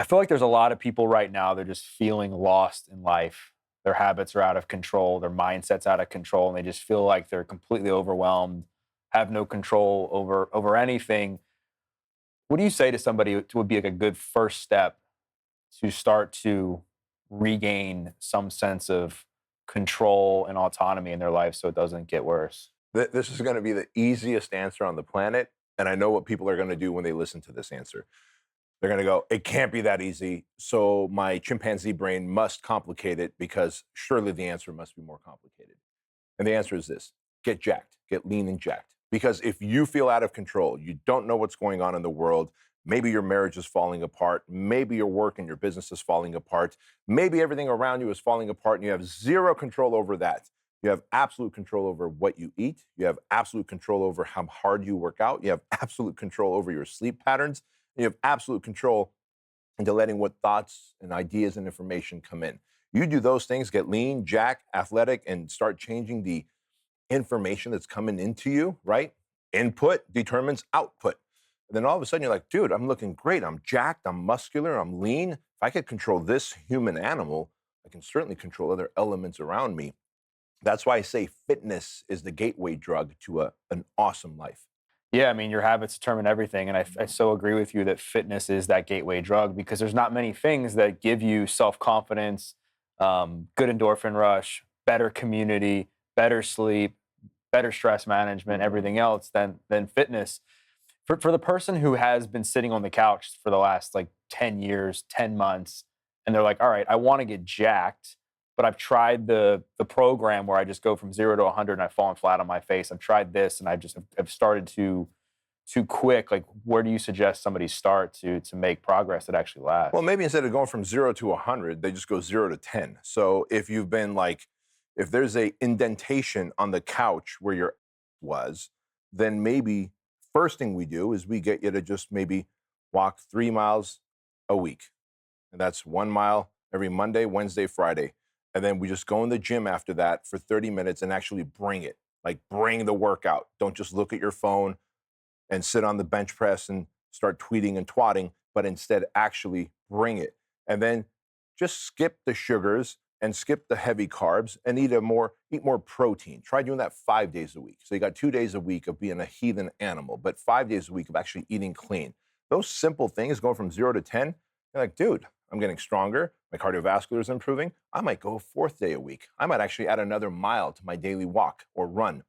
I feel like there's a lot of people right now, they're just feeling lost in life. Their habits are out of control, their mindset's out of control, and they just feel like they're completely overwhelmed, have no control over anything. What do you say to somebody would be like a good first step to start to regain some sense of control and autonomy in their life so it doesn't get worse? This is going to be the easiest answer on the planet. And I know what people are going to do when they listen to this answer. They're going to go, it can't be that easy. So my chimpanzee brain must complicate it because surely the answer must be more complicated. And the answer is this: get jacked, get lean and jacked. Because if you feel out of control, you don't know what's going on in the world. Maybe your marriage is falling apart. Maybe your work and your business is falling apart. Maybe everything around you is falling apart and you have zero control over that. You have absolute control over what you eat. You have absolute control over how hard you work out. You have absolute control over your sleep patterns. And you have absolute control into letting what thoughts and ideas and information come in. You do those things, get lean, jack, athletic, and start changing the information that's coming into you, right? Input determines output. And then all of a sudden you're like, dude, I'm looking great. I'm jacked, I'm muscular, I'm lean. If I could control this human animal, I can certainly control other elements around me. That's why I say fitness is the gateway drug to an awesome life. Yeah, I mean, your habits determine everything. And I so agree with you that fitness is that gateway drug because there's not many things that give you self confidence, good endorphin rush, better community, better sleep, better stress management, everything else than fitness. For the person who has been sitting on the couch for the last like 10 years, 10 months, and they're like, all right, I want to get jacked, but I've tried the program where I just go from 0 to 100 and I've fallen flat on my face. I've tried this and I just have started too quick. Like, where do you suggest somebody start to make progress that actually Well, lasts? maybe instead of going from 0 to 100, they just go 0 to 10. So if you've been like, if there's a indentation on the couch where your was, then maybe first thing we do is we get you to just maybe walk 3 miles a week. And that's 1 mile every Monday, Wednesday, Friday. And then we just go in the gym after that for 30 minutes and actually bring it. Like bring the workout. Don't just look at your phone and sit on the bench press and start tweeting and twatting, but instead actually bring it. And then just skip the sugars and skip the heavy carbs and eat more protein. Try doing that 5 days a week. So you got 2 days a week of being a heathen animal, but 5 days a week of actually eating clean. Those simple things going from 0 to 10, you're like, dude, I'm getting stronger. My cardiovascular is improving. I might go a fourth day a week. I might actually add another mile to my daily walk or run.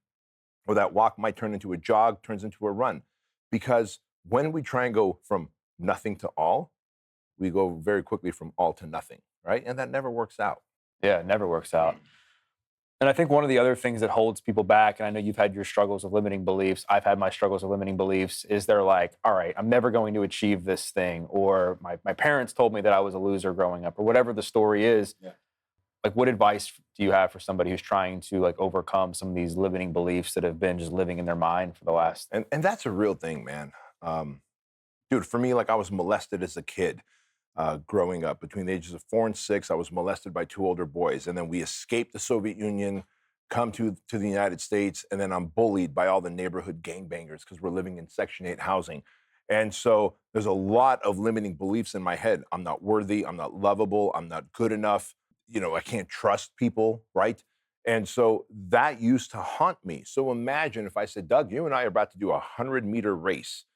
Or that walk might turn into a jog, turns into a run. Because when we try and go from nothing to all, we go very quickly from all to nothing, right? And that never works out. Yeah, it never works out. And I think one of the other things that holds people back, and I know you've had your struggles of limiting beliefs, I've had my struggles of limiting beliefs, is they're like, all right, I'm never going to achieve this thing, or my parents told me that I was a loser growing up, or whatever the story is. Yeah. Like, what advice do you have for somebody who's trying to like overcome some of these limiting beliefs that have been just living in their mind for the last? And that's a real thing, man. Dude, for me, like I was molested as a kid growing up. Between the ages of 4 and 6, I was molested by two older boys. And then we escaped the Soviet Union, come to the United States, and then I'm bullied by all the neighborhood gangbangers because we're living in Section 8 housing. And so there's a lot of limiting beliefs in my head. I'm not worthy. I'm not lovable. I'm not good enough. I can't trust people, right? And so that used to haunt me. So imagine if I said, Doug, you and I are about to do a 100-meter race.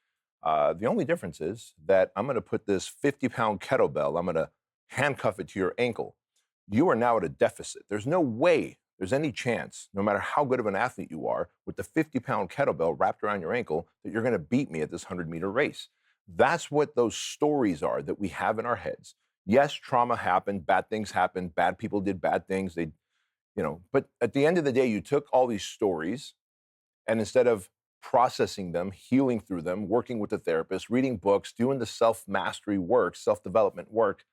The only difference is that I'm going to put this 50-pound kettlebell, I'm going to handcuff it to your ankle. You are now at a deficit. There's no way there's any chance, no matter how good of an athlete you are, with the 50-pound kettlebell wrapped around your ankle, that you're going to beat me at this 100-meter race. That's what those stories are that we have in our heads. Yes, trauma happened, bad things happened, bad people did bad things. But at the end of the day, you took all these stories and instead of processing them, healing through them, working with the therapist, reading books, doing the self-mastery work, self-development work,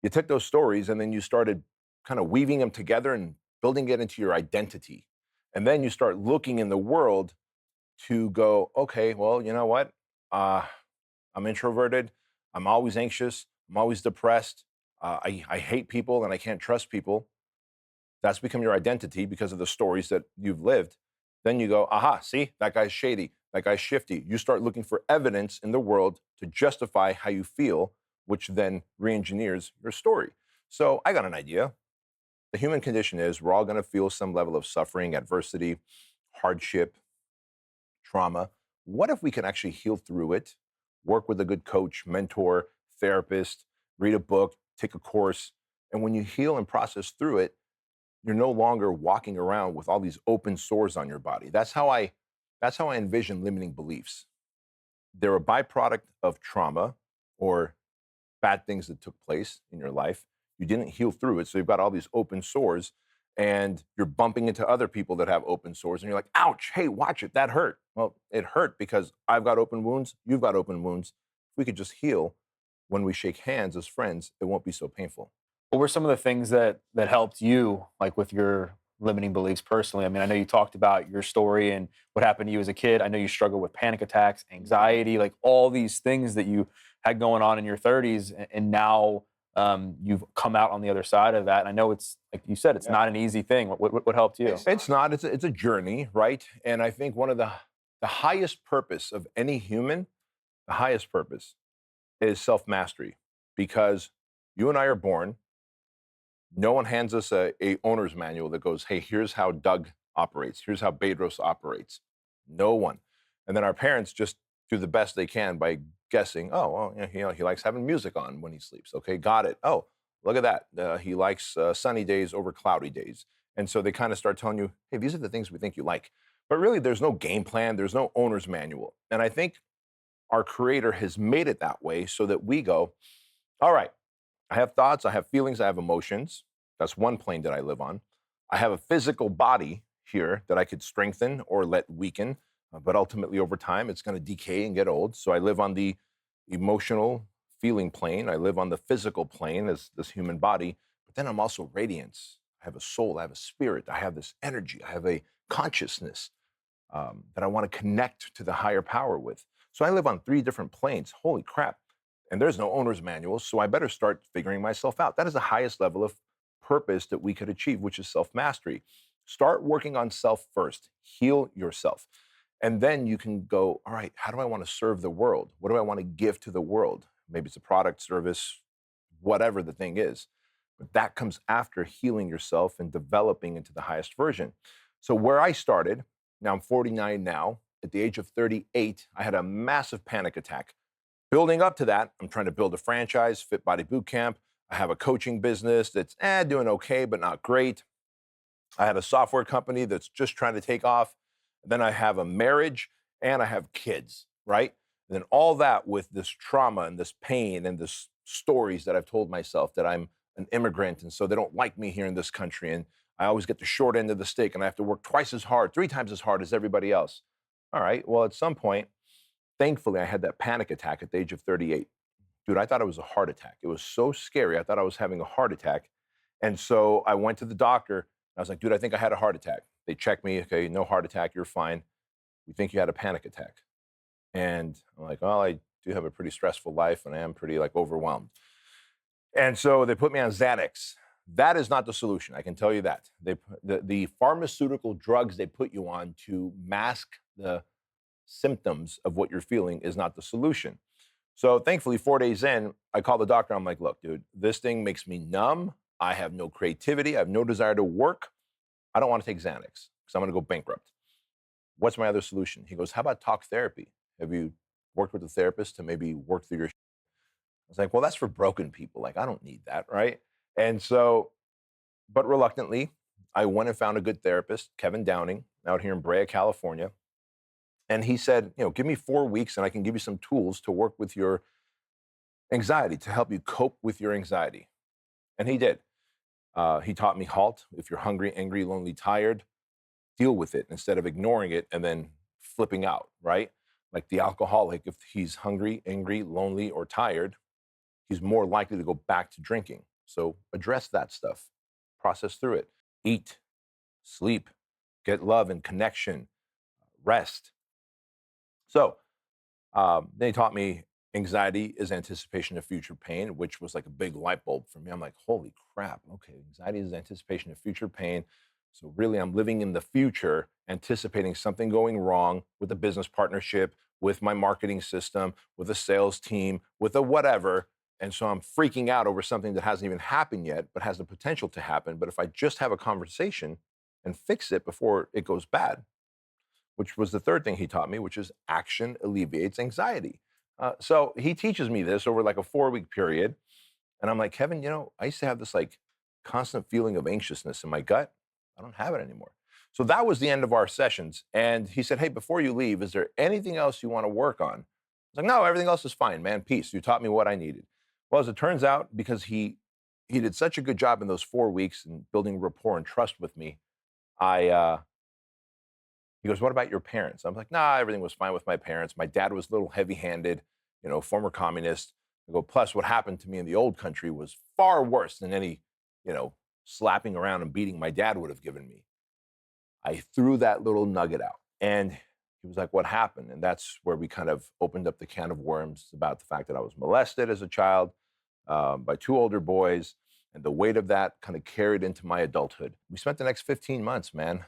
you took those stories and then you started kind of weaving them together and building it into your identity. And then you start looking in the world to go, okay, well, you know what? I'm introverted. I'm always anxious. I'm always depressed. I hate people and I can't trust people. That's become your identity because of the stories that you've lived. Then you go, aha, see, that guy's shady. That guy's shifty. You start looking for evidence in the world to justify how you feel. which then re-engineers your story. So I got an idea. The human condition is we're all going to feel some level of suffering, adversity, hardship, trauma. What if we can actually heal through it, work with a good coach, mentor, therapist, read a book, take a course, and when you heal and process through it, you're no longer walking around with all these open sores on your body. That's how I envision limiting beliefs. They're a byproduct of trauma or bad things that took place in your life. You didn't heal through it. So you've got all these open sores and you're bumping into other people that have open sores and you're like, ouch, hey, watch it. That hurt. Well, it hurt because I've got open wounds. You've got open wounds. If we could just heal when we shake hands as friends, it won't be so painful. What were some of the things that helped you, like with your limiting beliefs personally? I mean, I know you talked about your story and what happened to you as a kid. I know you struggled with panic attacks, anxiety, like all these things that you had going on in your 30s, and now you've come out on the other side of that. And I know it's like you said, it's Yeah. not an easy thing. What helped you? It's not. It's a journey, right? And I think one of the highest purpose of any human, the highest purpose is self mastery, because you and I are born. No one hands us a owner's manual that goes, "Hey, here's how Doug operates. Here's how Bedros operates." No one. And then our parents just do the best they can by guessing. Oh, well, yeah, he likes having music on when he sleeps. Okay, got it. Oh, look at that. He likes sunny days over cloudy days. And so they kind of start telling you, "Hey, these are the things we think you like." But really, there's no game plan. There's no owner's manual. And I think our Creator has made it that way so that we go, "All right, I have thoughts, I have feelings, I have emotions. That's one plane that I live on. I have a physical body here that I could strengthen or let weaken, but ultimately over time it's going to decay and get old. So I live on the emotional feeling plane. I live on the physical plane as this human body, but then I'm also radiance. I have a soul, I have a spirit, I have this energy, I have a consciousness that I want to connect to the higher power with. So I live on three different planes. Holy crap. And there's no owner's manual. So I better start figuring myself out. That is the highest level of purpose that we could achieve, which is self mastery. Start working on self first, heal yourself. And then you can go, all right, how do I want to serve the world? What do I want to give to the world? Maybe it's a product, service, whatever the thing is. But that comes after healing yourself and developing into the highest version. So where I started, now I'm 49 now. At the age of 38, I had a massive panic attack. Building up to that, I'm trying to build a franchise, Fit Body Bootcamp. I have a coaching business that's doing okay, but not great. I have a software company that's just trying to take off. Then I have a marriage and I have kids, right? And then all that with this trauma and this pain and this stories that I've told myself that I'm an immigrant and so they don't like me here in this country. And I always get the short end of the stick and I have to work twice as hard, three times as hard as everybody else. All right, well, at some point, thankfully, I had that panic attack at the age of 38. Dude, I thought it was a heart attack. It was so scary. I thought I was having a heart attack. And so I went to the doctor. I was like, dude, I think I had a heart attack. They checked me. Okay, no heart attack. You're fine. We think you had a panic attack. And I'm like, well, I do have a pretty stressful life and I am pretty like overwhelmed. And so they put me on Xanax. That is not the solution. I can tell you that. The pharmaceutical drugs they put you on to mask the symptoms of what you're feeling is not the solution. So thankfully, 4 days in, I call the doctor. I'm like, look, dude, this thing makes me numb. I have no creativity. I have no desire to work. I don't want to take Xanax because I'm going to go bankrupt. What's my other solution? He goes, how about talk therapy? Have you worked with a therapist to maybe work through your? I was like, well, that's for broken people. Like, I don't need that, right? And so, but reluctantly, I went and found a good therapist, Kevin Downing, out here in Brea, California. And he said, give me 4 weeks and I can give you some tools to work with your anxiety, to help you cope with your anxiety. And he did. He taught me halt. If you're hungry, angry, lonely, tired, deal with it instead of ignoring it and then flipping out, right? Like the alcoholic, if he's hungry, angry, lonely, or tired, he's more likely to go back to drinking. So address that stuff, process through it, eat, sleep, get love and connection, rest. So then he taught me anxiety is anticipation of future pain, which was like a big light bulb for me. I'm like, holy crap. Okay. Anxiety is anticipation of future pain. So really, I'm living in the future, anticipating something going wrong with a business partnership, with my marketing system, with a sales team, with a whatever. And so I'm freaking out over something that hasn't even happened yet, but has the potential to happen. But if I just have a conversation and fix it before it goes bad, which was the third thing he taught me, which is action alleviates anxiety. So he teaches me this over like a 4 week period. And I'm like, Kevin, I used to have this like constant feeling of anxiousness in my gut. I don't have it anymore. So that was the end of our sessions. And he said, hey, before you leave, is there anything else you want to work on? I was like, no, everything else is fine, man. Peace. You taught me what I needed. Well, as it turns out, because he did such a good job in those 4 weeks in building rapport and trust with me, I he goes, what about your parents? I'm like, nah, everything was fine with my parents. My dad was a little heavy-handed, former communist. I go, plus what happened to me in the old country was far worse than any, slapping around and beating my dad would have given me. I threw that little nugget out. And he was like, what happened? And that's where we kind of opened up the can of worms about the fact that I was molested as a child by two older boys. And the weight of that kind of carried into my adulthood. We spent the next 15 months, man,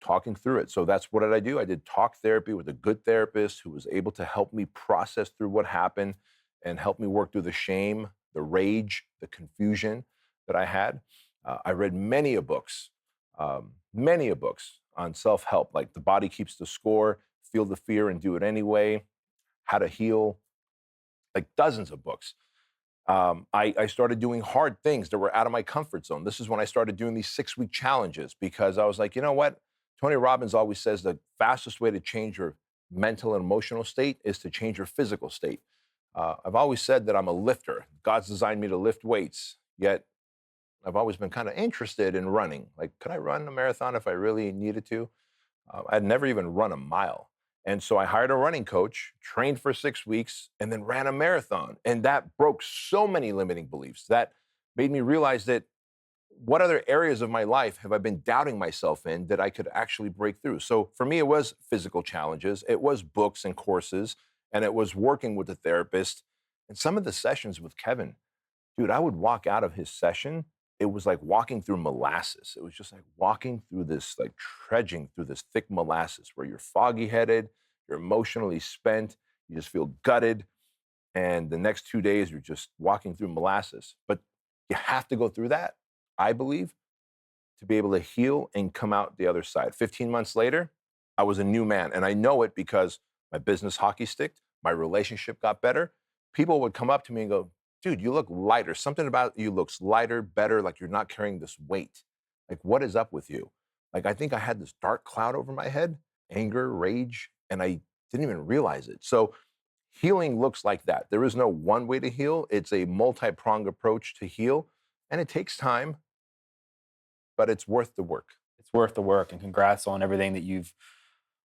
talking through it. So that's what did I do? I did talk therapy with a good therapist who was able to help me process through what happened and help me work through the shame, the rage, the confusion that I had. I read many a books on self-help, like The Body Keeps the Score, Feel the Fear and Do It Anyway, How to Heal, like dozens of books. I started doing hard things that were out of my comfort zone. This is when I started doing these 6 week challenges because I was like, you know what? Tony Robbins always says the fastest way to change your mental and emotional state is to change your physical state. I've always said that I'm a lifter. God's designed me to lift weights, yet I've always been kind of interested in running. Like, could I run a marathon if I really needed to? I'd never even run a mile. And so I hired a running coach, trained for 6 weeks, and then ran a marathon. And that broke so many limiting beliefs. That made me realize that what other areas of my life have I been doubting myself in that I could actually break through? So for me, it was physical challenges, it was books and courses, and it was working with a therapist. And some of the sessions with Kevin, dude, I would walk out of his session. It was like walking through molasses. It was just like walking through this, like trudging through this thick molasses where you're foggy headed, you're emotionally spent, you just feel gutted. And the next 2 days, you're just walking through molasses. But you have to go through that, I believe, to be able to heal and come out the other side. 15 months later, I was a new man. And I know it because my business hockey sticked, my relationship got better. People would come up to me and go, dude, you look lighter. Something about you looks lighter, better, like you're not carrying this weight. Like, what is up with you? Like, I think I had this dark cloud over my head, anger, rage, and I didn't even realize it. So, healing looks like that. There is no one way to heal, it's a multi pronged approach to heal. And it takes time, but it's worth the work. It's worth the work, and congrats on everything that you've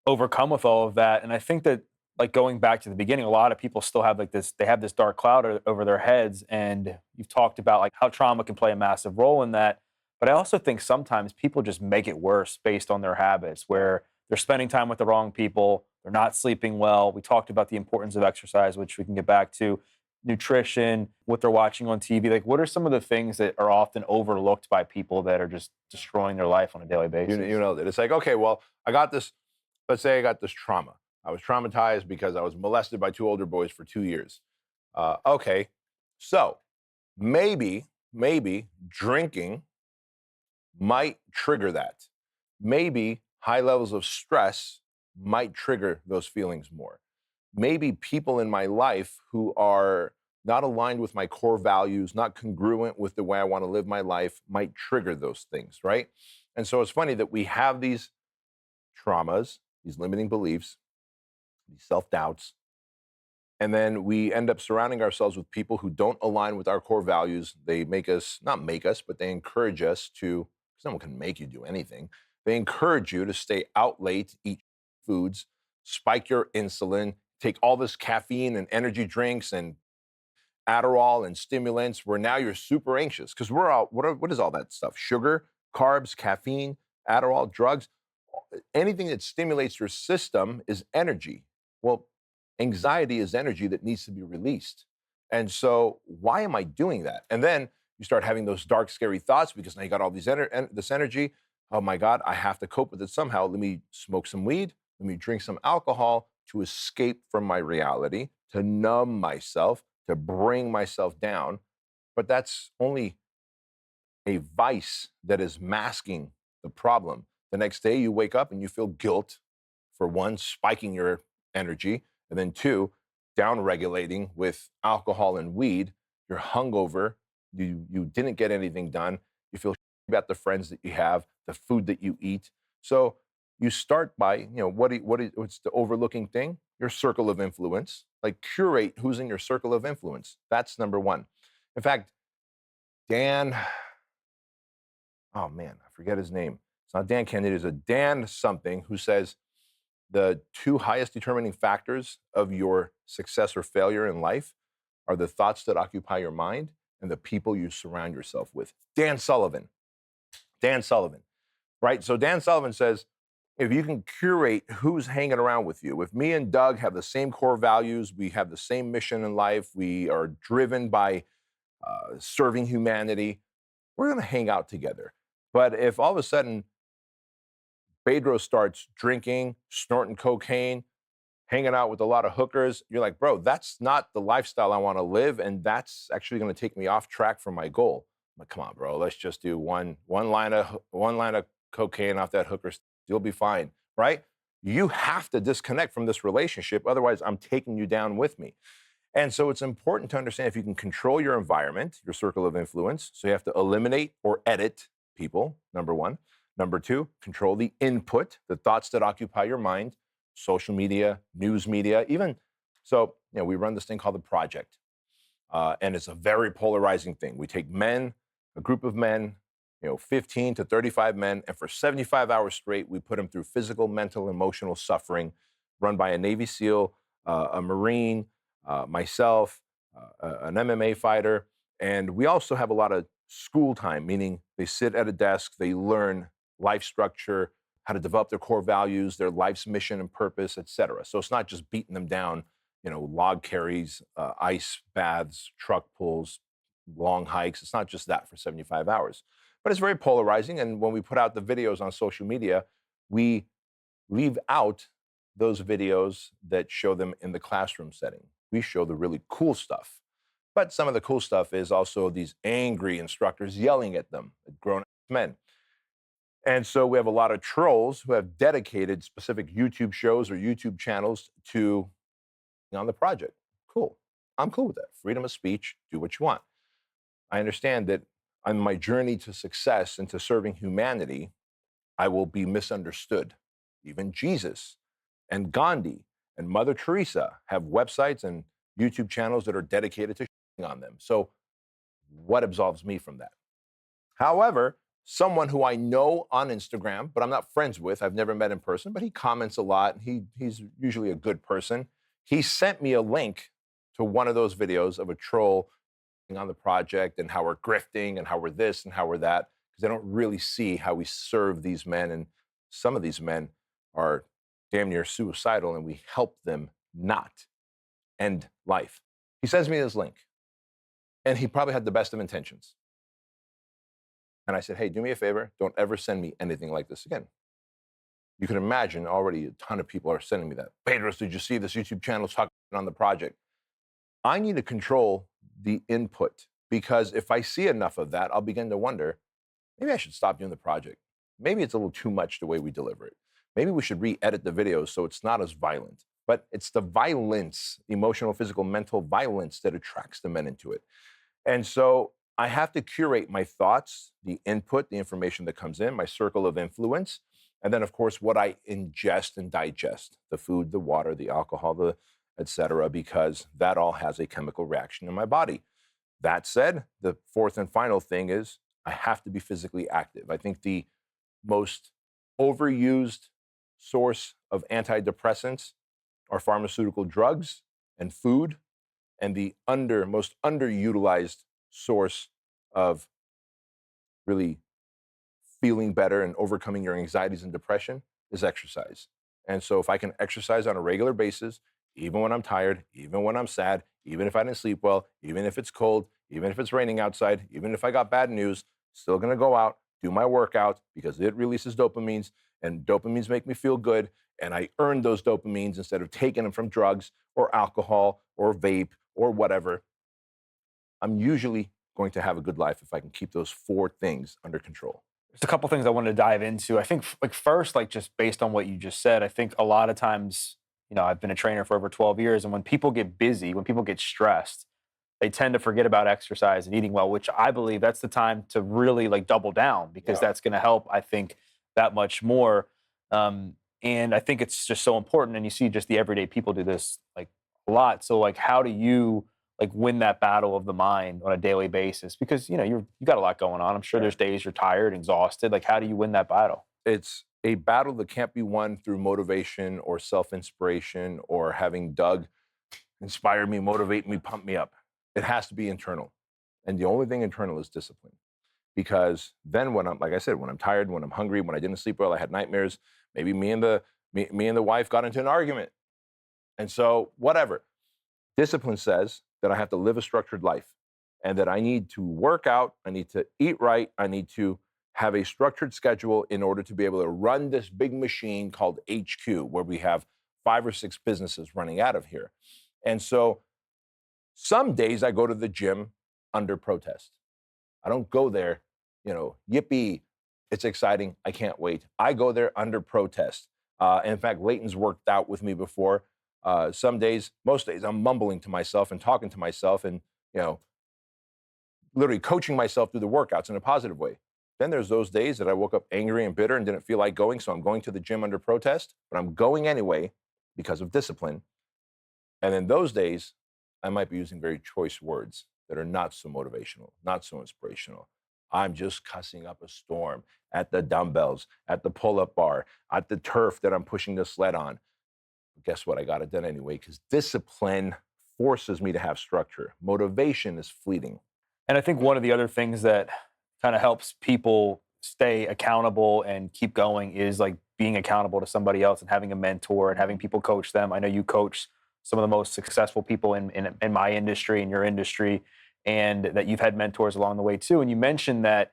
overcome with all of that. And I think that, like, going back to the beginning, a lot of people still have like this, they have this dark cloud over their heads. And you've talked about like how trauma can play a massive role in that. But I also think sometimes people just make it worse based on their habits, where they're spending time with the wrong people, they're not sleeping well. We talked about the importance of exercise, which we can get back to, nutrition, what they're watching on TV. Like, what are some of the things that are often overlooked by people that are just destroying their life on a daily basis? You know that. It's like, okay, well, I got this, let's say I got this trauma. I was traumatized because I was molested by two older boys for 2 years. Okay, so maybe drinking might trigger that. Maybe high levels of stress might trigger those feelings more. Maybe people in my life who are not aligned with my core values, not congruent with the way I want to live my life, might trigger those things, right? And so it's funny that we have these traumas, these limiting beliefs, these self doubts, and then we end up surrounding ourselves with people who don't align with our core values. They make us, not make us, but they encourage us to, because no one can make you do anything. They encourage you to stay out late, eat foods, spike your insulin, take all this caffeine and energy drinks and Adderall and stimulants, where now you're super anxious. Because we're all, what is all that stuff? Sugar, carbs, caffeine, Adderall, drugs. Anything that stimulates your system is energy. Well, anxiety is energy that needs to be released. And so, why am I doing that? And then you start having those dark, scary thoughts because now you got all this energy. Oh my God, I have to cope with it somehow. Let me smoke some weed. Let me drink some alcohol to escape from my reality, to numb myself, to bring myself down. But that's only a vice that is masking the problem. The next day you wake up and you feel guilt for one, spiking your energy, and then two, down regulating with alcohol and weed. You're hungover, you didn't get anything done, you feel about the friends that you have, the food that you eat. So you start by, what's the overlooking thing? Your circle of influence. Like curate who's in your circle of influence. That's number one. In fact, Dan, oh man, I forget his name. It's not Dan Kennedy, it's a Dan something who says the two highest determining factors of your success or failure in life are the thoughts that occupy your mind and the people you surround yourself with. Dan Sullivan. Dan Sullivan, right? So Dan Sullivan says, if you can curate who's hanging around with you, if me and Doug have the same core values, we have the same mission in life, we are driven by serving humanity, we're going to hang out together. But if all of a sudden Bedros starts drinking, snorting cocaine, hanging out with a lot of hookers, you're like, bro, that's not the lifestyle I want to live, and that's actually going to take me off track from my goal. I'm like, come on, bro, let's just do one line of cocaine off that hooker. You'll be fine, right? You have to disconnect from this relationship, otherwise, I'm taking you down with me. And so it's important to understand if you can control your environment, your circle of influence. So you have to eliminate or edit people, number one. Number two, control the input, the thoughts that occupy your mind, social media, news media, even. So, we run this thing called the project. And it's a very polarizing thing. We take men, a group of men, 15 to 35 men, and for 75 hours straight, we put them through physical, mental, emotional suffering, run by a Navy SEAL, a Marine, myself, an MMA fighter. And we also have a lot of school time, meaning they sit at a desk, they learn life structure, how to develop their core values, their life's mission and purpose, et cetera. So it's not just beating them down, log carries, ice baths, truck pulls, long hikes. It's not just that for 75 hours. But it's very polarizing. And when we put out the videos on social media, we leave out those videos that show them in the classroom setting. We show the really cool stuff. But some of the cool stuff is also these angry instructors yelling at them, grown men. And so we have a lot of trolls who have dedicated specific YouTube shows or YouTube channels to on the project. Cool. I'm cool with that. Freedom of speech, do what you want. I understand that on my journey to success and to serving humanity, I will be misunderstood. Even Jesus and Gandhi and Mother Teresa have websites and YouTube channels that are dedicated to on them. So what absolves me from that? However, someone who I know on Instagram, but I'm not friends with, I've never met in person, but he comments a lot. He's usually a good person. He sent me a link to one of those videos of a troll on the project and how we're grifting and how we're this and how we're that, because I don't really see how we serve these men. And some of these men are damn near suicidal, and we help them not end life. He sends me this link, and he probably had the best of intentions. And I said, hey, do me a favor. Don't ever send me anything like this again. You can imagine already a ton of people are sending me that. Bedros, did you see this YouTube channel talking on the project? I need to control the input, because if I see enough of that, I'll begin to wonder, maybe I should stop doing the project. Maybe it's a little too much the way we deliver it. Maybe we should re-edit the videos so it's not as violent. But it's the violence, emotional, physical, mental violence that attracts the men into it. And so I have to curate my thoughts, the input, the information that comes in, my circle of influence, and then, of course, what I ingest and digest, the food, the water, the alcohol, the et cetera, because that all has a chemical reaction in my body. That said, the fourth and final thing is I have to be physically active. I think the most overused source of antidepressants are pharmaceutical drugs and food, and the most underutilized source of really feeling better and overcoming your anxieties and depression is exercise. And so if I can exercise on a regular basis, even when I'm tired, even when I'm sad, even if I didn't sleep well, even if it's cold, even if it's raining outside, even if I got bad news, still gonna go out, do my workout, because it releases dopamines, and dopamines make me feel good, and I earn those dopamines instead of taking them from drugs or alcohol or vape or whatever. I'm usually going to have a good life if I can keep those four things under control. There's a couple things I wanted to dive into. I think, like, first, like, just based on what you just said, I think a lot of times, I've been a trainer for over 12 years, and when people get busy, when people get stressed, they tend to forget about exercise and eating well, which I believe that's the time to really like double down because Yeah. that's going to help, I think, that much more. And I think it's just so important. And you see just the everyday people do this like a lot. So like, how do you like win that battle of the mind on a daily basis? Because you got a lot going on. I'm sure there's days you're tired, exhausted. Like, how do you win that battle? It's a battle that can't be won through motivation or self inspiration or having Doug inspire me, motivate me, pump me up. It has to be internal. And the only thing internal is discipline. Because then when I'm, like I said, when I'm tired, when I'm hungry, when I didn't sleep well, I had nightmares, maybe me and the wife got into an argument. And so whatever. Discipline says that I have to live a structured life and that I need to work out, I need to eat right, I need to have a structured schedule in order to be able to run this big machine called HQ, where we have 5 or 6 businesses running out of here. And so some days I go to the gym under protest. I don't go there, yippee, it's exciting, I can't wait. I go there under protest. And in fact, Leighton's worked out with me before. Some days, most days, I'm mumbling to myself and talking to myself and, you know, literally coaching myself through the workouts in a positive way. Then there's those days that I woke up angry and bitter and didn't feel like going, so I'm going to the gym under protest, but I'm going anyway because of discipline. And then those days, I might be using very choice words that are not so motivational, not so inspirational. I'm just cussing up a storm at the dumbbells, at the pull-up bar, at the turf that I'm pushing the sled on. But guess what? I got it done anyway because discipline forces me to have structure. Motivation is fleeting. And I think one of the other things that kind of helps people stay accountable and keep going is like being accountable to somebody else and having a mentor and having people coach them. I know you coach some of the most successful people in my industry, in your industry, and that you've had mentors along the way too. And you mentioned that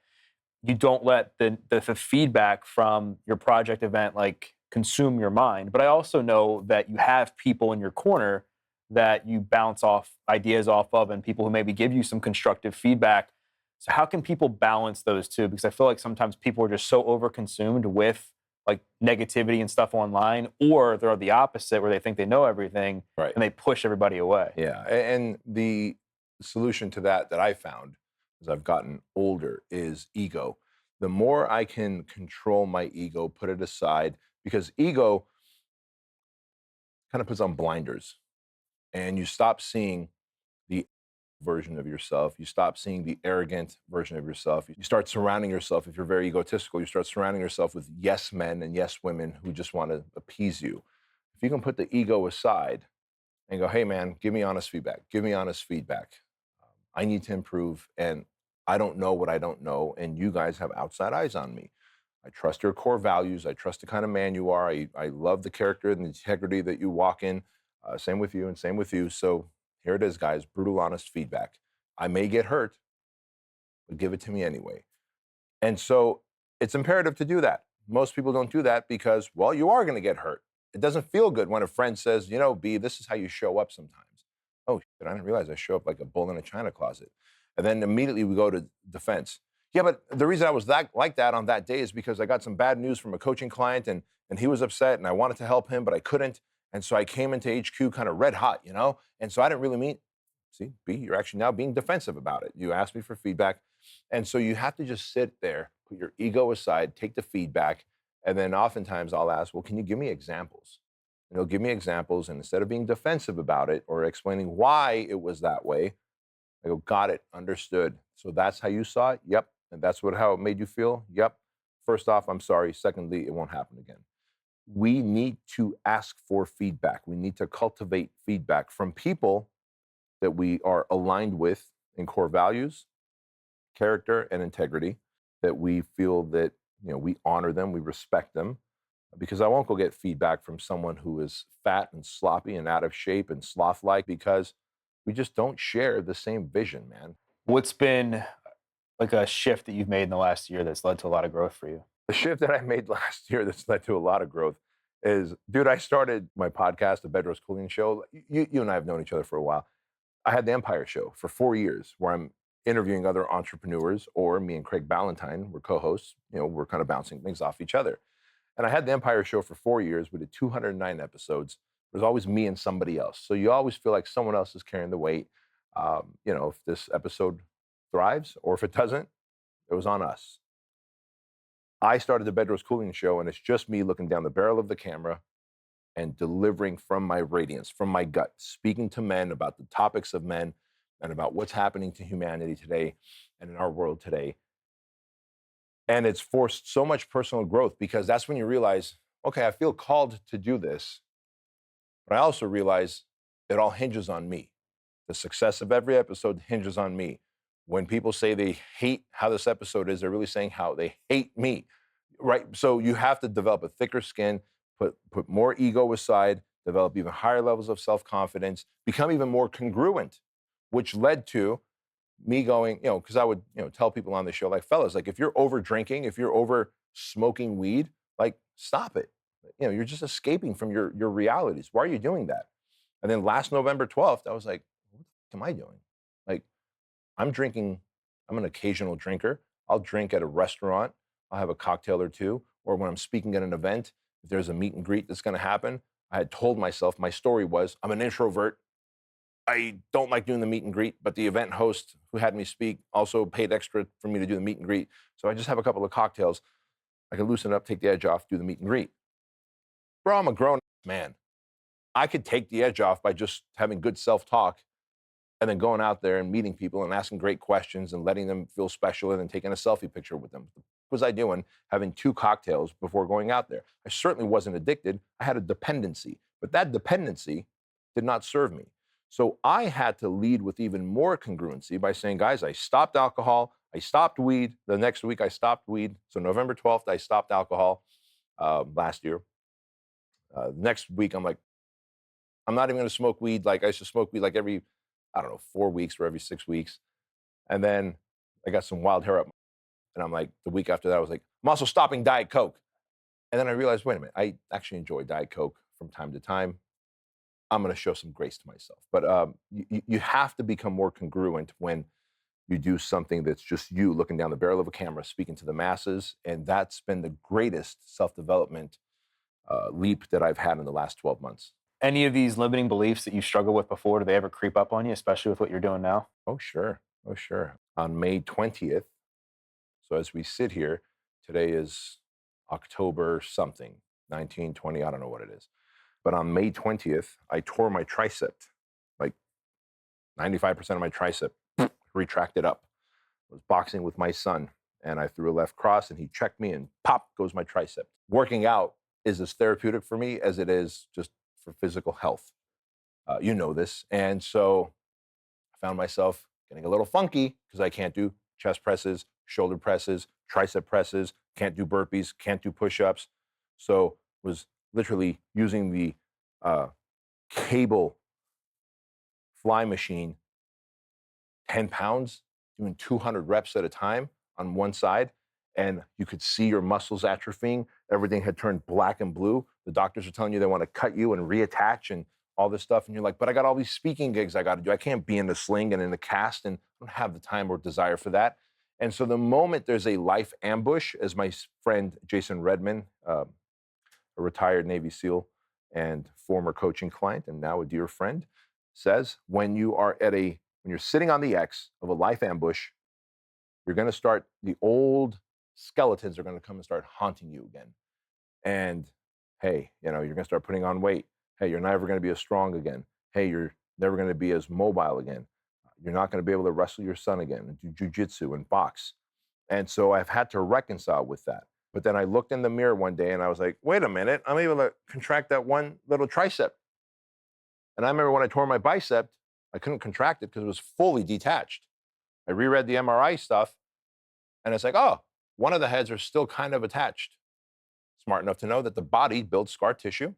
you don't let the feedback from your project event like consume your mind. But I also know that you have people in your corner that you bounce off ideas off of and people who maybe give you some constructive feedback. So how can people balance those two? Because I feel like sometimes people are just so overconsumed with like negativity and stuff online, or they're the opposite where they think they know everything Right. and they push everybody away. Yeah. And the solution to that I found as I've gotten older is ego. The more I can control my ego, put it aside, because ego kind of puts on blinders and you stop seeing the version of yourself. You stop seeing the arrogant version of yourself. You start surrounding yourself, if you're very egotistical, you start surrounding yourself with yes men and yes women who just want to appease you. If you can put the ego aside and go, hey man, give me honest feedback. Give me honest feedback. I need to improve and I don't know what I don't know. And you guys have outside eyes on me. I trust your core values. I trust the kind of man you are. I love the character and the integrity that you walk in. Same with you and same with you. So here it is, guys, brutal, honest feedback. I may get hurt, but give it to me anyway. And so it's imperative to do that. Most people don't do that because, well, you are going to get hurt. It doesn't feel good when a friend says, B, this is how you show up sometimes. Oh, shit, I didn't realize I show up like a bull in a china closet. And then immediately we go to defense. Yeah, but the reason I was like that on that day is because I got some bad news from a coaching client and he was upset and I wanted to help him, but I couldn't. And so I came into HQ kind of red hot, And so I didn't really mean, see, B, you're actually now being defensive about it. You asked me for feedback. And so you have to just sit there, put your ego aside, take the feedback. And then oftentimes I'll ask, well, can you give me examples? Give me examples. And instead of being defensive about it or explaining why it was that way, I go, got it, understood. So that's how you saw it? Yep. And that's how it made you feel? Yep. First off, I'm sorry. Secondly, it won't happen again. We need to ask for feedback. We need to cultivate feedback from people that we are aligned with in core values, character, and integrity, that we feel that, we honor them, we respect them. Because I won't go get feedback from someone who is fat and sloppy and out of shape and sloth-like because we just don't share the same vision, man. What's been like a shift that you've made in the last year that's led to a lot of growth for you? The shift that I made last year that's led to a lot of growth is, dude, I started my podcast, the Bedros Keuilian Show. You and I have known each other for a while. I had the Empire Show for 4 years where I'm interviewing other entrepreneurs, or me and Craig Ballantyne were co-hosts. We're kind of bouncing things off each other. And I had the Empire Show for 4 years. We did 209 episodes. There's always me and somebody else. So you always feel like someone else is carrying the weight. If this episode thrives or if it doesn't, it was on us. I started the Bedros Keuilian Show, and it's just me looking down the barrel of the camera and delivering from my radiance, from my gut, speaking to men about the topics of men and about what's happening to humanity today and in our world today. And it's forced so much personal growth, because that's when you realize, okay, I feel called to do this, but I also realize it all hinges on me. The success of every episode hinges on me. When people say they hate how this episode is, they're really saying how they hate me, right? So you have to develop a thicker skin, put more ego aside, develop even higher levels of self-confidence, become even more congruent, which led to me going, because I would, tell people on the show, like, fellas, like, if you're over drinking, if you're over smoking weed, like, stop it. You're just escaping from your realities. Why are you doing that? And then last November 12th, I was like, what the am I doing? Like, I'm drinking, I'm an occasional drinker. I'll drink at a restaurant. I'll have a cocktail or two. Or when I'm speaking at an event, if there's a meet and greet that's going to happen, I had told myself, my story was, I'm an introvert. I don't like doing the meet and greet, but the event host who had me speak also paid extra for me to do the meet and greet. So I just have a couple of cocktails. I can loosen up, take the edge off, do the meet and greet. Bro, I'm a grown man. I could take the edge off by just having good self-talk and then going out there and meeting people and asking great questions and letting them feel special and then taking a selfie picture with them. What was I doing having 2 cocktails before going out there? I certainly wasn't addicted. I had a dependency, but that dependency did not serve me. So I had to lead with even more congruency by saying, guys, I stopped alcohol. I stopped weed. The next week I stopped weed. So November 12th, I stopped alcohol last year. Next week, I'm like, I'm not even going to smoke weed. Like, I used to smoke weed like every, 4 weeks or every 6 weeks. And then I got some wild hair up. And I'm like, the week after that, I was like, I'm also stopping Diet Coke. And then I realized, wait a minute, I actually enjoy Diet Coke from time to time. I'm going to show some grace to myself. But you have to become more congruent when you do something that's just you looking down the barrel of a camera, speaking to the masses. And that's been the greatest self-development leap that I've had in the last 12 months. Any of these limiting beliefs that you struggled with before, do they ever creep up on you, especially with what you're doing now? Oh, sure. Oh, sure. On May 20th, so as we sit here, today is October something, 19, 20, I don't know what it is. But on May 20th, I tore my tricep, like 95% of my tricep retracted up. I was boxing with my son, and I threw a left cross, and he checked me, and pop goes my tricep. Working out is as therapeutic for me as it is just for physical health. You know this. And so I found myself getting a little funky because I can't do chest presses, shoulder presses, tricep presses, can't do burpees, can't do push-ups. So was literally using the cable fly machine, 10 pounds, doing 200 reps at a time on one side. And you could see your muscles atrophying. Everything had turned black and blue. The doctors are telling you they want to cut you and reattach and all this stuff. And you're like, but I got all these speaking gigs I got to do. I can't be in the sling and in the cast, and I don't have the time or desire for that. And so the moment there's a life ambush, as my friend Jason Redman, a retired Navy SEAL and former coaching client, and now a dear friend, says, when you're sitting on the X of a life ambush, you're going to start, the old skeletons are going to come and start haunting you again. And hey, you're going to start putting on weight. Hey, you're never going to be as strong again. Hey, you're never going to be as mobile again. You're not going to be able to wrestle your son again and do jujitsu and box. And so I've had to reconcile with that. But then I looked in the mirror one day and I was like, wait a minute, I'm able to contract that one little tricep. And I remember when I tore my bicep, I couldn't contract it because it was fully detached. I reread the MRI stuff, and it's like, oh, one of the heads are still kind of attached. Smart enough to know that the body builds scar tissue.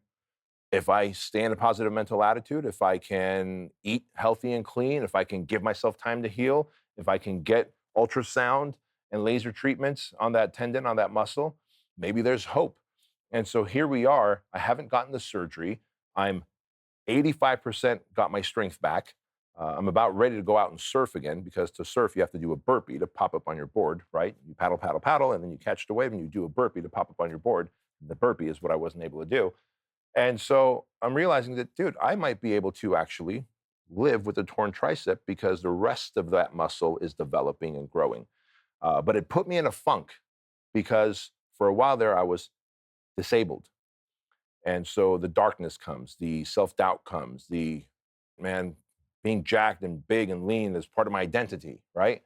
If I stay in a positive mental attitude, if I can eat healthy and clean, if I can give myself time to heal, if I can get ultrasound and laser treatments on that tendon, on that muscle, maybe there's hope. And so here we are. I haven't gotten the surgery. I'm 85% got my strength back. I'm about ready to go out and surf again because to surf, you have to do a burpee to pop up on your board, right? You paddle, paddle, paddle, and then you catch the wave and you do a burpee to pop up on your board. The burpee is what I wasn't able to do. And so I'm realizing that, dude, I might be able to actually live with a torn tricep because the rest of that muscle is developing and growing. But it put me in a funk because for a while there, I was disabled. And so the darkness comes, the self doubt comes, the man being jacked and big and lean is part of my identity, right?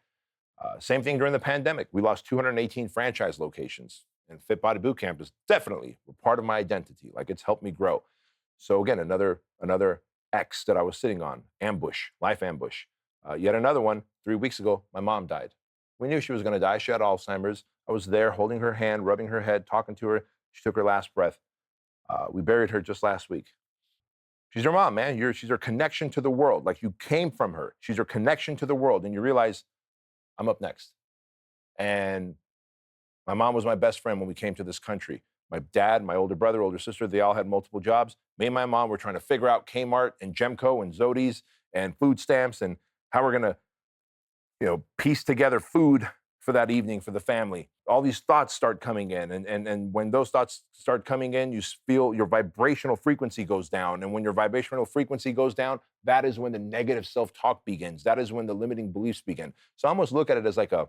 Same thing during the pandemic. We lost 218 franchise locations, and Fit Body Bootcamp is definitely a part of my identity. Like it's helped me grow. So again, another X that I was sitting on, ambush, life ambush. Yet another one. 3 weeks ago, my mom died. We knew she was going to die. She had Alzheimer's. I was there holding her hand, rubbing her head, talking to her. She took her last breath. We buried her just last week. She's her mom, man. She's her connection to the world. Like you came from her. She's her connection to the world. And you realize I'm up next. And my mom was my best friend when we came to this country. My dad, my older brother, older sister, they all had multiple jobs. Me and my mom were trying to figure out Kmart and Gemco and Zodi's and food stamps and how we're going to, piece together food for that evening for the family. All these thoughts start coming in. And when those thoughts start coming in, you feel your vibrational frequency goes down. And when your vibrational frequency goes down, that is when the negative self-talk begins. That is when the limiting beliefs begin. So I almost look at it as like a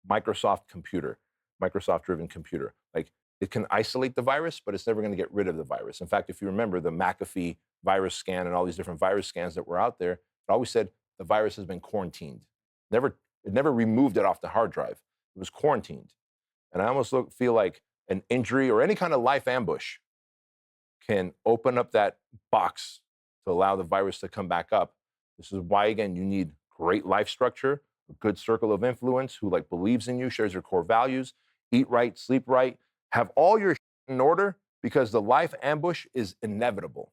Microsoft computer, Microsoft-driven computer. Like it can isolate the virus, but it's never going to get rid of the virus. In fact, if you remember the McAfee virus scan and all these different virus scans that were out there, it always said the virus has been quarantined. It never removed it off the hard drive. It was quarantined. And I almost feel like an injury or any kind of life ambush can open up that box to allow the virus to come back up. This is why, again, you need great life structure, a good circle of influence who like believes in you, shares your core values, eat right, sleep right, have all your in order because the life ambush is inevitable.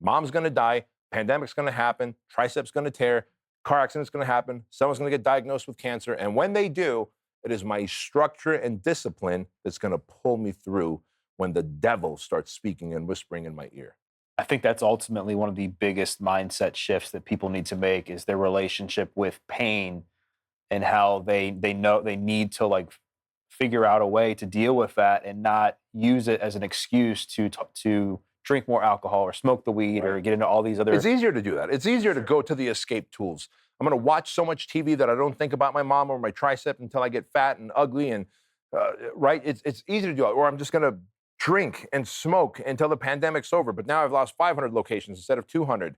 Mom's going to die, pandemic's going to happen, triceps going to tear, car accident's going to happen, someone's going to get diagnosed with cancer, and when they do, it is my structure and discipline that's going to pull me through when the devil starts speaking and whispering in my ear. I think that's ultimately one of the biggest mindset shifts that people need to make is their relationship with pain and how they know they need to like figure out a way to deal with that and not use it as an excuse to drink more alcohol or smoke the weed or get into all these other. It's easier to do that. It's easier to go to the escape tools. I'm going to watch so much TV that I don't think about my mom or my tricep until I get fat and ugly and right. It's easy to do it. Or I'm just going to drink and smoke until the pandemic's over. But now I've lost 500 locations instead of 200.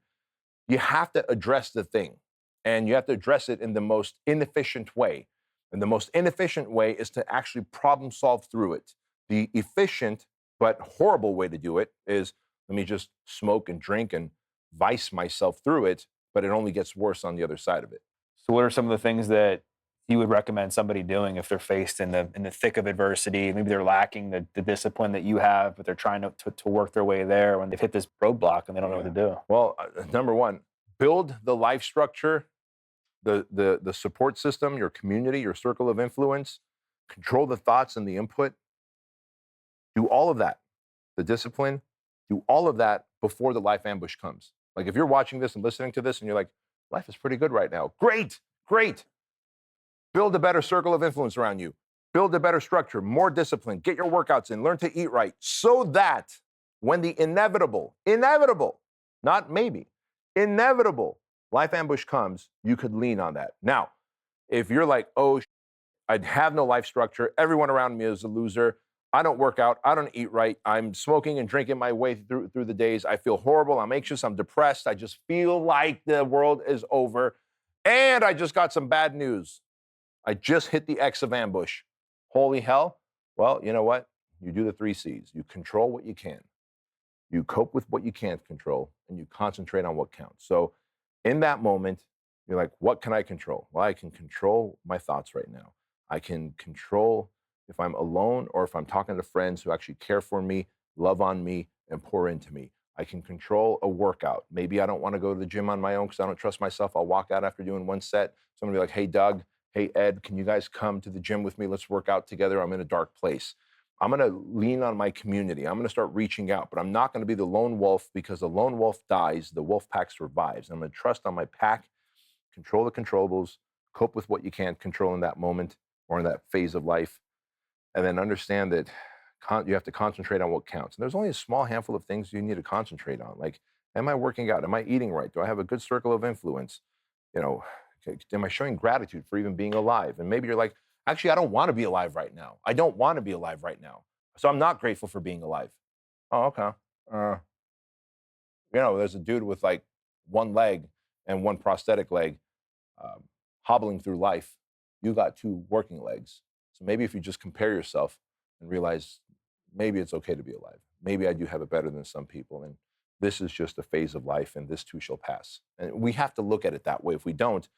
You have to address the thing, and you have to address it in the most inefficient way. And the most inefficient way is to actually problem solve through it. The efficient but horrible way to do it is let me just smoke and drink and vice myself through it, but it only gets worse on the other side of it. So what are some of the things that you would recommend somebody doing if they're faced in the thick of adversity? Maybe they're lacking the discipline that you have, but they're trying to work their way there when they've hit this roadblock and they don't know what to do. Well, number one, build the life structure, the support system, your community, your circle of influence, control the thoughts and the input. Do all of that, the discipline, do all of that before the life ambush comes. Like if you're watching this and listening to this and you're like, life is pretty good right now. Great, great. Build a better circle of influence around you. Build a better structure, more discipline, get your workouts in, learn to eat right so that when the inevitable, not maybe, inevitable life ambush comes, you could lean on that. Now, if you're like, oh, I'd have no life structure, everyone around me is a loser, I don't work out, I don't eat right, I'm smoking and drinking my way through the days, I feel horrible, I'm anxious, I'm depressed, I just feel like the world is over, and I just got some bad news. I just hit the X of ambush. Holy hell. Well, you know what? You do the 3 C's. You control what you can. You cope with what you can't control, and you concentrate on what counts. So in that moment, you're like, what can I control? Well, I can control my thoughts right now. I can control if I'm alone or if I'm talking to friends who actually care for me, love on me, and pour into me. I can control a workout. Maybe I don't want to go to the gym on my own because I don't trust myself. I'll walk out after doing one set. So I'm going to be like, hey, Doug, hey, Ed, can you guys come to the gym with me? Let's work out together. I'm in a dark place. I'm going to lean on my community. I'm going to start reaching out, but I'm not going to be the lone wolf, because the lone wolf dies, the wolf pack survives. I'm going to trust on my pack, control the controllables, cope with what you can't control in that moment or in that phase of life, and then understand that you have to concentrate on what counts. And there's only a small handful of things you need to concentrate on. Like, am I working out? Am I eating right? Do I have a good circle of influence? You know, am I showing gratitude for even being alive? And maybe you're like, actually, I don't want to be alive right now. I don't want to be alive right now. So I'm not grateful for being alive. Oh, okay. Uh, there's a dude with like one leg and one prosthetic leg, um, hobbling through life. You got two working legs. So maybe if you just compare yourself and realize maybe it's okay to be alive. Maybe I do have it better than some people. And this is just a phase of life, and this too shall pass. And we have to look at it that way. If we don't,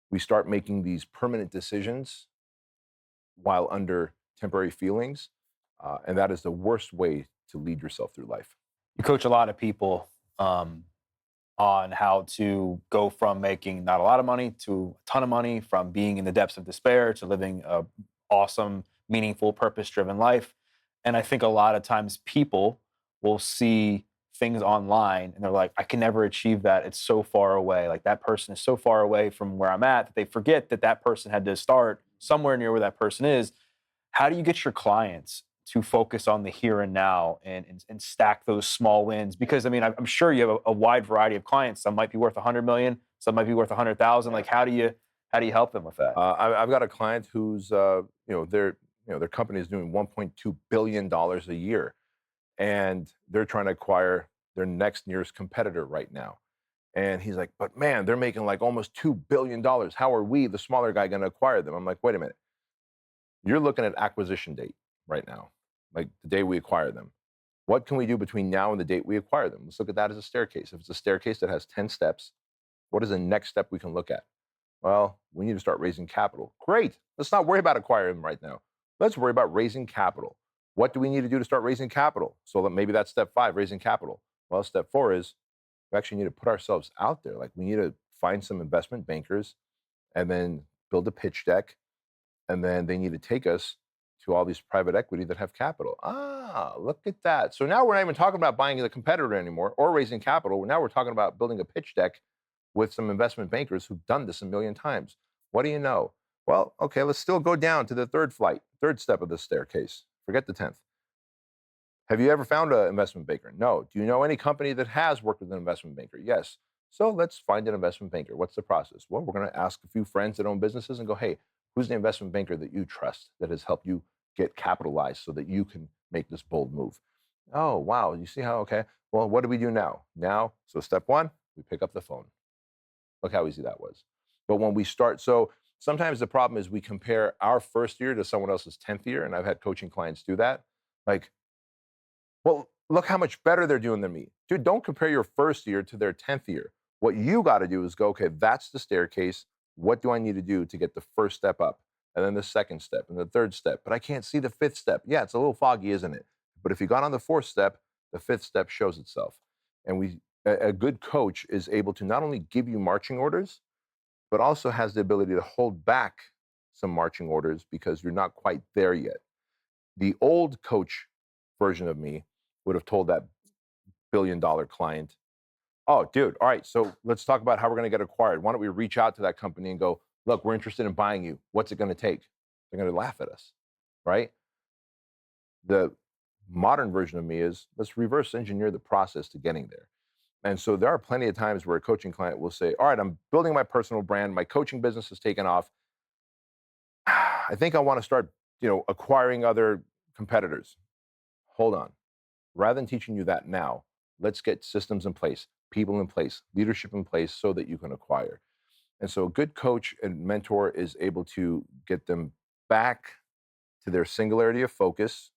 we start making these permanent decisions while under temporary feelings. And that is the worst way to lead yourself through life. You coach a lot of people um, on how to go from making not a lot of money to a ton of money, from being in the depths of despair to living a awesome, meaningful, purpose-driven life. And I think a lot of times people will see things online and they're like, I can never achieve that. It's so far away. Like that person is so far away from where I'm at that they forget that that person had to start somewhere near where that person is. How do you get your clients to focus on the here and now and stack those small wins? Because I mean, I'm sure you have a wide variety of clients. Some might be worth 100 million, some might be worth 100,000. Like, how do you help them with that? I've got a client who's, their company is doing $1.2 billion a year, and they're trying to acquire their next nearest competitor right now. And he's like, but man, they're making like almost $2 billion. How are we, the smaller guy, going to acquire them? I'm like, wait a minute. You're looking at acquisition date right now, like the day we acquire them. What can we do between now and the date we acquire them? Let's look at that as a staircase. If it's a staircase that has 10 steps, what is the next step we can look at? Well, we need to start raising capital. Great. Let's not worry about acquiring them right now. Let's worry about raising capital. What do we need to do to start raising capital? So that maybe that's step 5, raising capital. Well, step 4 is we actually need to put ourselves out there. Like, we need to find some investment bankers and then build a pitch deck. And then they need to take us to all these private equity that have capital. Ah, look at that. So now we're not even talking about buying the competitor anymore or raising capital. Now we're talking about building a pitch deck with some investment bankers who've done this a million times. What do you know? Well, okay, let's still go down to the third step of the staircase. Forget the 10th. Have you ever found an investment banker? No. Do you know any company that has worked with an investment banker? Yes. So let's find an investment banker. What's the process? Well, we're going to ask a few friends that own businesses and go, hey, who's the investment banker that you trust that has helped you get capitalized so that you can make this bold move? Oh, wow. You see how, okay. Well, what do we do now? So step 1, we pick up the phone. Look how easy that was. But when we start, so sometimes the problem is we compare our first year to someone else's 10th year. And I've had coaching clients do that. Like, well, look how much better they're doing than me. Dude, don't compare your first year to their 10th year. What you got to do is go, okay, that's the staircase. What do I need to do to get the first step up? And then the second step and the third step. But I can't see the 5th step. Yeah, it's a little foggy, isn't it? But if you got on the 4th step, the 5th step shows itself. And a good coach is able to not only give you marching orders, but also has the ability to hold back some marching orders because you're not quite there yet. The old coach version of me would have told that $1 billion client, oh, dude, all right, so let's talk about how we're going to get acquired. Why don't we reach out to that company and go, look, we're interested in buying you. What's it going to take? They're going to laugh at us, right? The modern version of me is, let's reverse engineer the process to getting there. And so there are plenty of times where a coaching client will say, all right, I'm building my personal brand. My coaching business has taken off. I think I want to start, acquiring other competitors. Hold on. Rather than teaching you that now, let's get systems in place, people in place, leadership in place so that you can acquire. And so a good coach and mentor is able to get them back to their singularity of focus,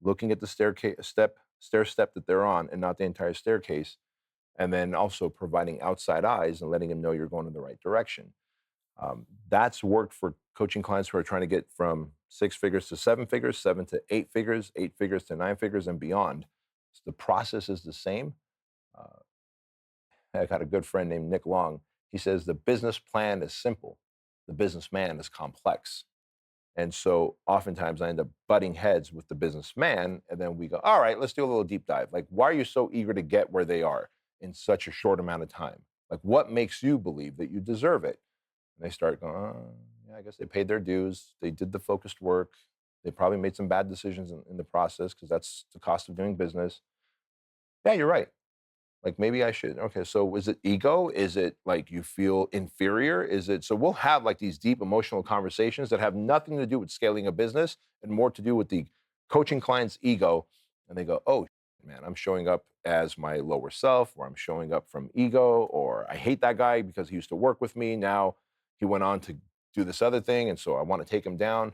looking at the stair step that they're on and not the entire staircase, and then also providing outside eyes and letting them know you're going in the right direction. That's worked for coaching clients who are trying to get from 6 figures to 7 figures, 7 to 8 figures, 8 figures to 9 figures, and beyond. So the process is the same. Uh, I got a good friend named Nick Long. He says the business plan is simple, the businessman is complex. And so oftentimes I end up butting heads with the businessman. And then we go, all right, let's do a little deep dive. Like, why are you so eager to get where they are in such a short amount of time? Like, what makes you believe that you deserve it? And they start going, yeah, I guess they paid their dues. They did the focused work. They probably made some bad decisions in the process because that's the cost of doing business. Yeah, you're right. Like maybe I should. Okay, so is it ego? Is it like you feel inferior? Is it so we'll have like these deep emotional conversations that have nothing to do with scaling a business and more to do with the coaching client's ego. And they go, oh man, I'm showing up as my lower self, or I'm showing up from ego, or I hate that guy because he used to work with me. Now he went on to do this other thing, and so I want to take him down.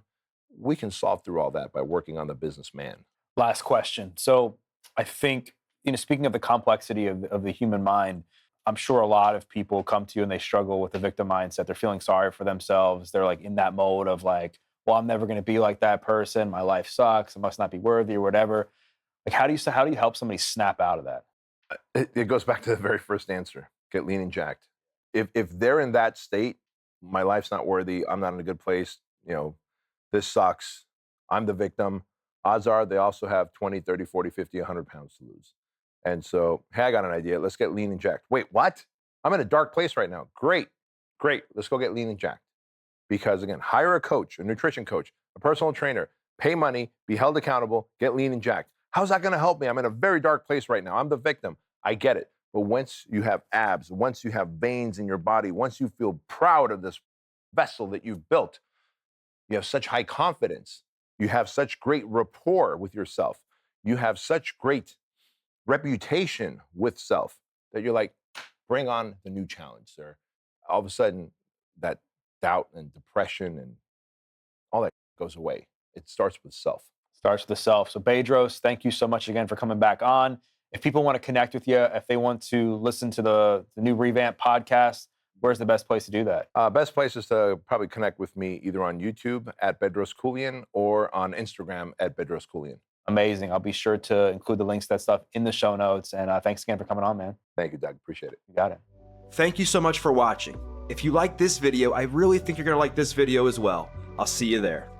We can solve through all that by working on the businessman. Last question. So I think, speaking of the complexity of the human mind, I'm sure a lot of people come to you and they struggle with the victim mindset. They're feeling sorry for themselves. They're like in that mode of like, well, I'm never going to be like that person. My life sucks. I must not be worthy or whatever. Like, how do you help somebody snap out of that? It goes back to the very first answer. Get lean and jacked. If they're in that state, my life's not worthy. I'm not in a good place. This sucks. I'm the victim. Odds are they also have 20, 30, 40, 50, 100 pounds to lose. And so, hey, I got an idea. Let's get lean and jacked. Wait, what? I'm in a dark place right now. Great. Let's go get lean and jacked. Because again, hire a coach, a nutrition coach, a personal trainer, pay money, be held accountable, get lean and jacked. How's that going to help me? I'm in a very dark place right now. I'm the victim. I get it. But once you have abs, once you have veins in your body, once you feel proud of this vessel that you've built, you have such high confidence. You have such great rapport with yourself. You have such great reputation with self that you're like, bring on the new challenge, sir. All of a sudden, that doubt and depression and all that goes away. It starts with self. Starts with the self. So Bedros, thank you so much again for coming back on. If people want to connect with you, if they want to listen to the new Revamp podcast, where's the best place to do that? Best place is to probably connect with me either on YouTube at Bedros Keuilian or on Instagram at Bedros Keuilian. Amazing. I'll be sure to include the links to that stuff in the show notes. And thanks again for coming on, man. Thank you, Doug. Appreciate it. You got it. Thank you so much for watching. If you like this video, I really think you're going to like this video as well. I'll see you there.